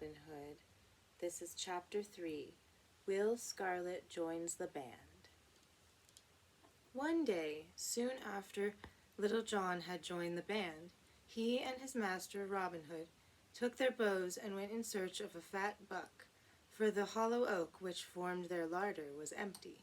Robin Hood. This is Chapter 3, Will Scarlet Joins the Band. One day, soon after Little John had joined the band, he and his master Robin Hood took their bows and went in search of a fat buck, for the hollow oak which formed their larder was empty.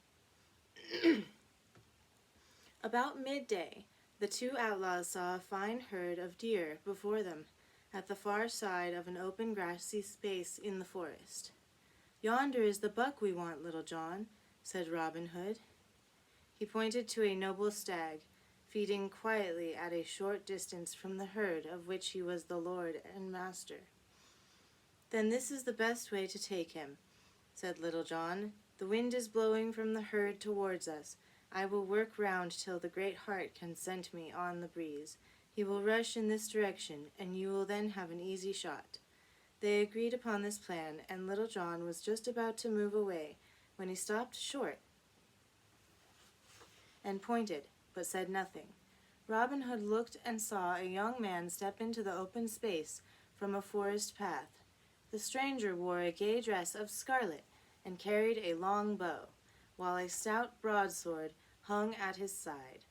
About midday, the two outlaws saw a fine herd of deer before them, at the far side of an open grassy space in the forest. "Yonder is the buck we want, Little John," said Robin Hood. He pointed to a noble stag, feeding quietly at a short distance from the herd of which he was the lord and master. "Then this is the best way to take him," said Little John. "The wind is blowing from the herd towards us. I will work round till the great heart can scent me on the breeze. He will rush in this direction, and you will then have an easy shot." They agreed upon this plan, and Little John was just about to move away when he stopped short and pointed, but said nothing. Robin Hood looked and saw a young man step into the open space from a forest path. The stranger wore a gay dress of scarlet and carried a long bow, while a stout broadsword hung at his side.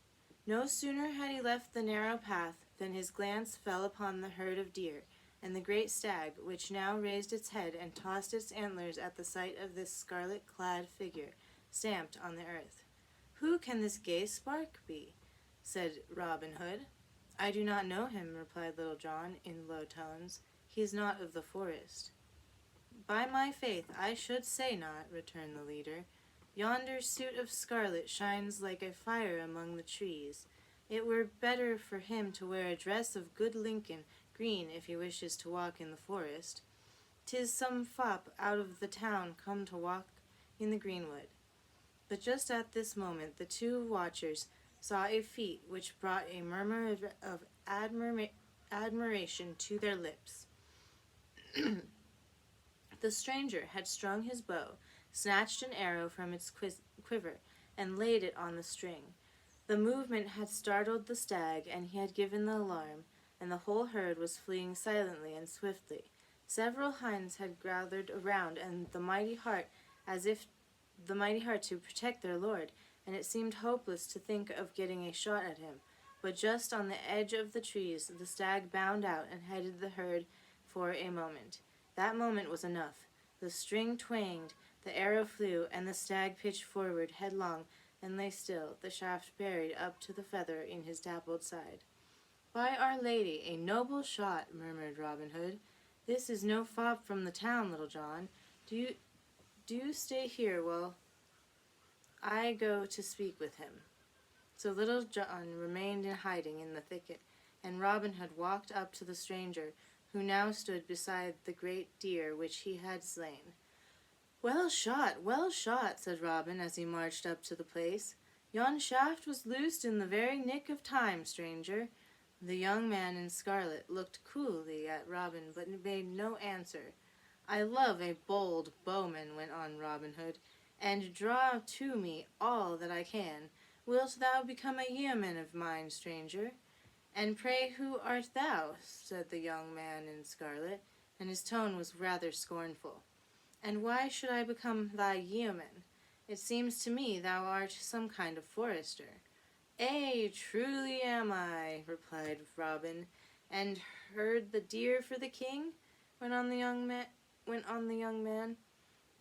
No sooner had he left the narrow path than his glance fell upon the herd of deer, and the great stag, which now raised its head and tossed its antlers at the sight of this scarlet-clad figure, stamped on the earth. "Who can this gay spark be?" said Robin Hood. "I do not know him," replied Little John in low tones. "He is not of the forest." "By my faith, I should say not," returned the leader. "Yonder suit of scarlet shines like a fire among the trees. It were better for him to wear a dress of good Lincoln green if he wishes to walk in the forest. 'Tis some fop out of the town come to walk in the greenwood." But just at this moment the two watchers saw a feat which brought a murmur of admiration to their lips. The stranger had strung his bow, snatched an arrow from its quiver, and laid it on the string. The movement had startled the stag, and he had given the alarm, and the whole herd was fleeing silently and swiftly. Several hinds had gathered around, and the mighty heart to protect their lord, and it seemed hopeless to think of getting a shot at him. But just on the edge of the trees, the stag bounded out and headed the herd for a moment. That moment was enough. The string twanged, the arrow flew, and the stag pitched forward headlong and lay still, the shaft buried up to the feather in his dappled side. "By Our Lady, a noble shot," murmured Robin Hood. "This is no fop from the town, Little John. Do you stay here while I go to speak with him." So Little John remained in hiding in the thicket, and Robin Hood walked up to the stranger, who now stood beside the great deer which he had slain. Well shot," said Robin as he marched up to the place. "Yon shaft was loosed in the very nick of time, stranger." The young man in scarlet looked coolly at Robin, but made no answer. "I love a bold bowman," went on Robin Hood, "and draw to me all that I can. Wilt thou become a yeoman of mine, stranger?" "And pray who art thou?" said the young man in scarlet, and his tone was rather scornful. "And why should I become thy yeoman? It seems to me thou art some kind of forester." "Ay, truly am I," replied Robin. "And herd the deer for the king?" went on the young man.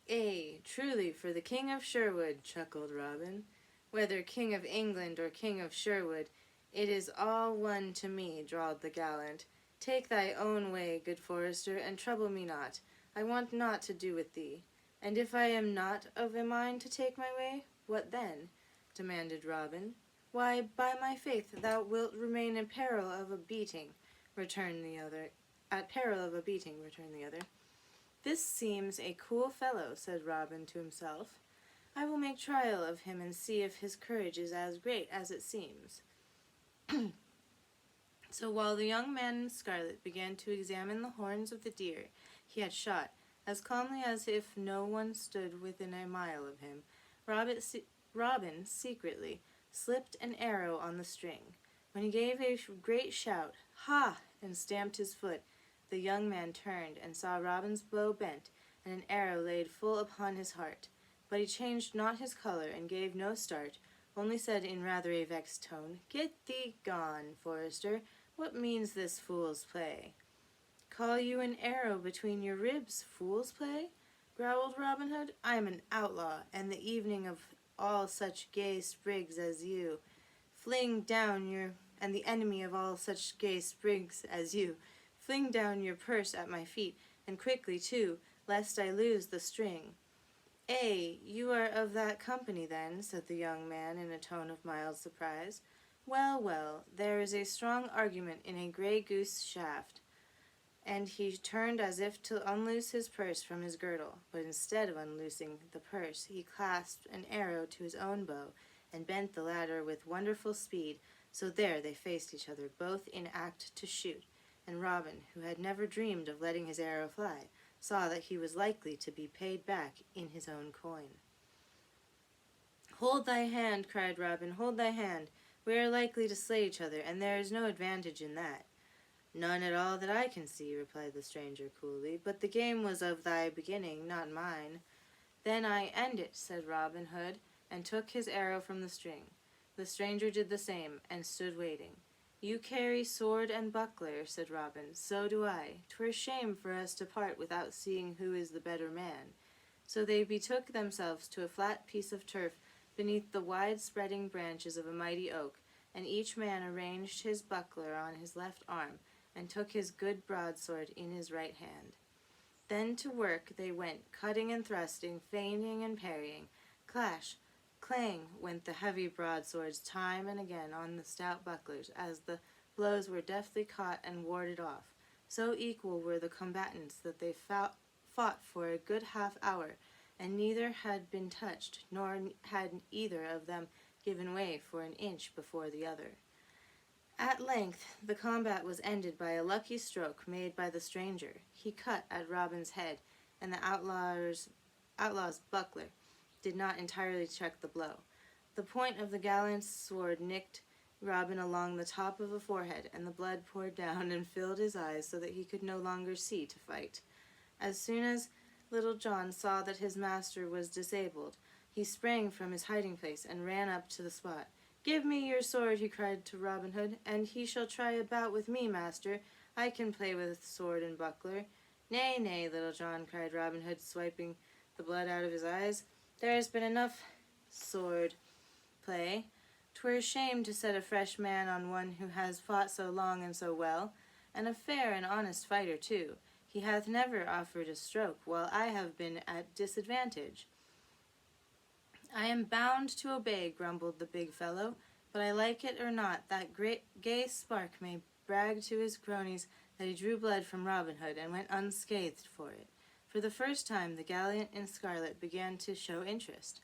"Ay, truly, for the King of Sherwood," chuckled Robin. "Whether King of England or King of Sherwood, it is all one to me," drawled the gallant. "Take thy own way, good forester, and trouble me not. I want naught to do with thee." "And if I am not of a mind to take my way, what then?" demanded Robin. "Why, by my faith, thou wilt remain in peril of a beating," returned the other. "This seems a cool fellow," said Robin to himself. "I will make trial of him and see if his courage is as great as it seems." So while the young man in scarlet began to examine the horns of the deer he had shot, as calmly as if no one stood within a mile of him, Robin secretly slipped an arrow on the string. When he gave a great shout, "Ha!" and stamped his foot, the young man turned and saw Robin's bow bent, and an arrow laid full upon his heart. But he changed not his colour, and gave no start, only said in rather a vexed tone, "Get thee gone, forester. What means this fool's play?" "Call you an arrow between your ribs, fool's play?" growled Robin Hood. "I am an outlaw, and the evening of all such gay sprigs as you. Fling down your and the enemy of all such gay sprigs as you. Fling down your purse at my feet, and quickly too, lest I lose the string." "You are of that company, then," said the young man in a tone of mild surprise. "Well, well, there is a strong argument in a grey goose shaft." And he turned as if to unloose his purse from his girdle, but instead of unloosing the purse, he clasped an arrow to his own bow, and bent the latter with wonderful speed, so there they faced each other, both in act to shoot, and Robin, who had never dreamed of letting his arrow fly, saw that he was likely to be paid back in his own coin. "Hold thy hand," cried Robin, "hold thy hand. We are likely to slay each other, and there is no advantage in that." "None at all that I can see," replied the stranger coolly, "but the game was of thy beginning, not mine." "Then I end it," said Robin Hood, and took his arrow from the string. The stranger did the same, and stood waiting. "You carry sword and buckler," said Robin. "So do I. 'Twere shame for us to part without seeing who is the better man." So they betook themselves to a flat piece of turf beneath the wide-spreading branches of a mighty oak, and each man arranged his buckler on his left arm, and took his good broadsword in his right hand. Then to work they went, cutting and thrusting, feinting and parrying. Clash, clang went the heavy broadswords time and again on the stout bucklers, as the blows were deftly caught and warded off. So equal were the combatants that they fought for a good half-hour, and neither had been touched, nor had either of them given way for an inch before the other. At length the combat was ended by a lucky stroke made by the stranger. He cut at Robin's head, and the outlaw's buckler did not entirely check the blow. The point of the gallant's sword nicked Robin along the top of the forehead, and the blood poured down and filled his eyes so that he could no longer see to fight. As soon as Little John saw that his master was disabled, he sprang from his hiding-place and ran up to the spot. "Give me your sword," he cried to Robin Hood, "and he shall try a bout with me, master. I can play with sword and buckler." "Nay, nay, Little John," cried Robin Hood, swiping the blood out of his eyes. "There has been enough sword play. 'Twere shame to set a fresh man on one who has fought so long and so well, and a fair and honest fighter too. He hath never offered a stroke, while I have been at disadvantage." "I am bound to obey," grumbled the big fellow, "but I like it or not, that great gay spark may brag to his cronies that he drew blood from Robin Hood and went unscathed for it." For the first time the gallant in scarlet began to show interest.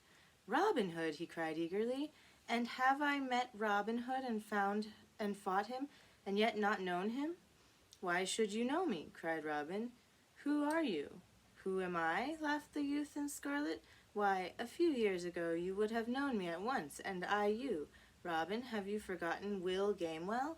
"Robin Hood!" he cried eagerly. "And have I met Robin Hood and fought him, and yet not known him?" "Why should you know me?" cried Robin. "Who are you?" "Who am I?" laughed the youth in scarlet. "Why, a few years ago you would have known me at once, and I you. Robin, have you forgotten Will Gamewell?"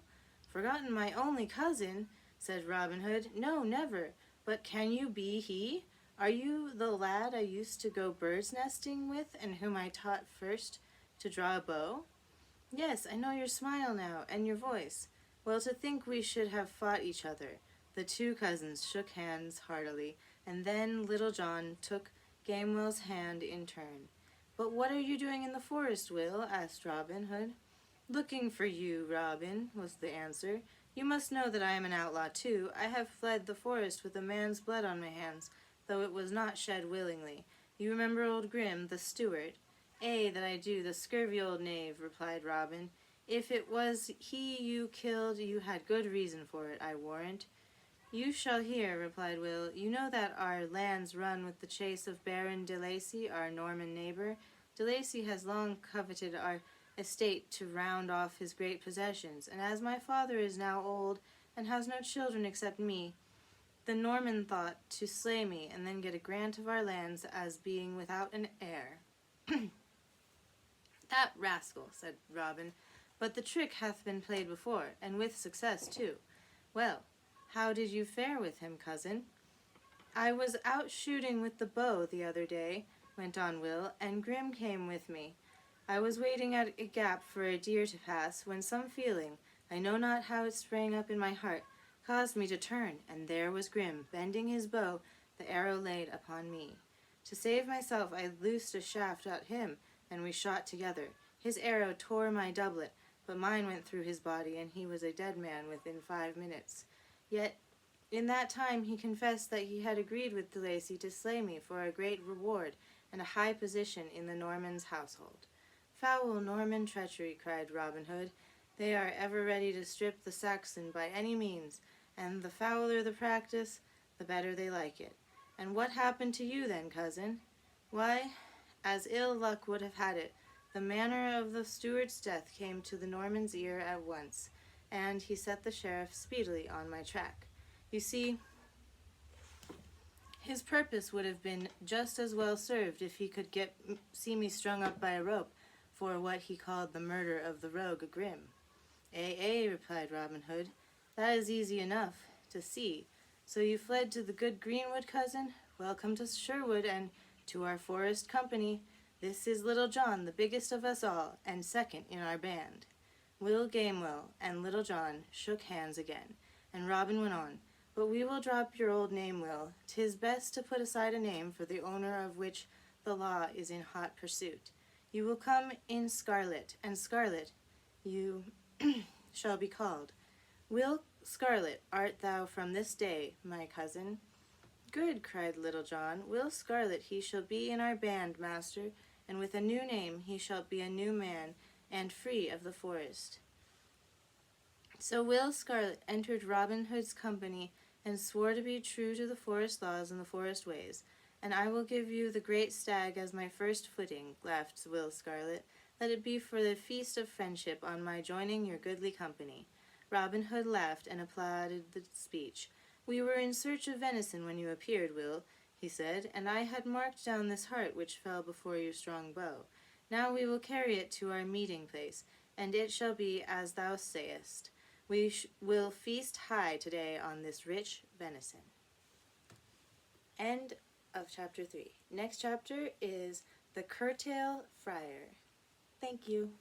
"Forgotten my only cousin?" said Robin Hood. "No, never. But can you be he? Are you the lad I used to go bird's nesting with, and whom I taught first to draw a bow?" "Yes, I know your smile now, and your voice. Well, to think we should have fought each other." The two cousins shook hands heartily, and then Little John took Gamewell's hand in turn. "But what are you doing in the forest, Will?" asked Robin Hood. "Looking for you, Robin," was the answer. "You must know that I am an outlaw too. I have fled the forest with a man's blood on my hands, though it was not shed willingly. You remember old Grim, the steward?" "Ay, that I do, the scurvy old knave," replied Robin. "If it was he you killed, you had good reason for it, I warrant." "You shall hear," replied Will. "You know that our lands run with the chase of Baron de Lacy, our Norman neighbor. De Lacy has long coveted our estate to round off his great possessions, and as my father is now old and has no children except me, the Norman thought to slay me and then get a grant of our lands as being without an heir." "That rascal," said Robin, "but the trick hath been played before, and with success too. Well, How did you fare with him, cousin?" "I was out shooting with the bow the other day," went on Will, "and Grim came with me. I was waiting at a gap for a deer to pass, when some feeling, I know not how it sprang up in my heart, caused me to turn, and there was Grim, bending his bow, the arrow laid upon me. To save myself I loosed a shaft at him, and we shot together. His arrow tore my doublet, but mine went through his body, and he was a dead man within 5 minutes. Yet in that time he confessed that he had agreed with De Lacy to slay me for a great reward and a high position in the Norman's household." "Foul Norman treachery," cried Robin Hood. "They are ever ready to strip the Saxon by any means, and the fouler the practice, the better they like it. And what happened to you then, cousin?" "Why, as ill luck would have had it, the manner of the steward's death came to the Norman's ear at once, and he set the sheriff speedily on my track. You see, his purpose would have been just as well served if he could see me strung up by a rope for what he called the murder of the rogue Grim." "Ay," replied Robin Hood, "that is easy enough to see. So you fled to the good greenwood, cousin? Welcome to Sherwood and to our forest company. This is Little John, the biggest of us all, and second in our band." Will Gamewell and Little John shook hands again, and Robin went on, "But we will drop your old name, Will. 'Tis best to put aside a name for the owner of which the law is in hot pursuit. You will come in Scarlet, and Scarlet you shall be called. Will Scarlet art thou from this day, my cousin." "Good," cried Little John. "Will Scarlet he shall be in our band, master, and with a new name he shall be a new man, and free of the forest." So Will Scarlet entered Robin Hood's company and swore to be true to the forest laws and the forest ways. "And I will give you the great stag as my first footing," laughed Will Scarlet. "Let it be for the feast of friendship on my joining your goodly company." Robin Hood laughed and applauded the speech. "We were in search of venison when you appeared, Will," he said, "and I had marked down this hart which fell before your strong bow. Now we will carry it to our meeting place, and it shall be as thou sayest. We will feast high today on this rich venison." End of chapter 3. Next chapter is The Curtail Friar. Thank you.